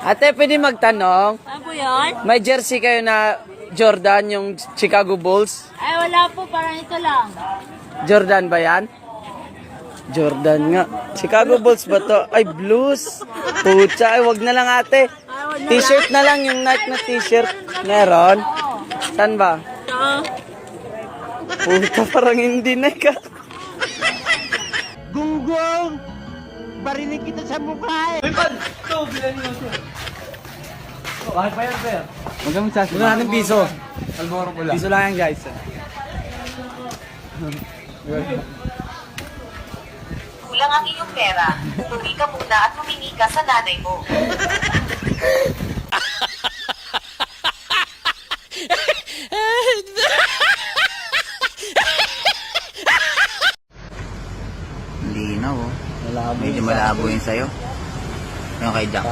Ate, pwede magtanong? Ano po yun? May jersey kayo na Jordan, yung Chicago Bulls? Ay, wala po. Parang ito lang. Jordan ba yan? Jordan nga. Chicago Bulls ba to? Ay, blues. Pucha, ay wag na lang ate. T-shirt na lang, yung Nike na t-shirt. Meron? Saan ba? Ito. Puta, parang hindi na ka. Gunggong! Barinig kita sa mukha eh! Bakit pa yan, sir? Huwag kang magsasabi. Huwag natin piso. Alboro pula. Piso lang yan, guys. Kulang ang iyong pera. Umuwi ka muna at humingi ka sa nanay mo. Linaw oh. Medyo malabo yun sa'yo. Yung kay Jack.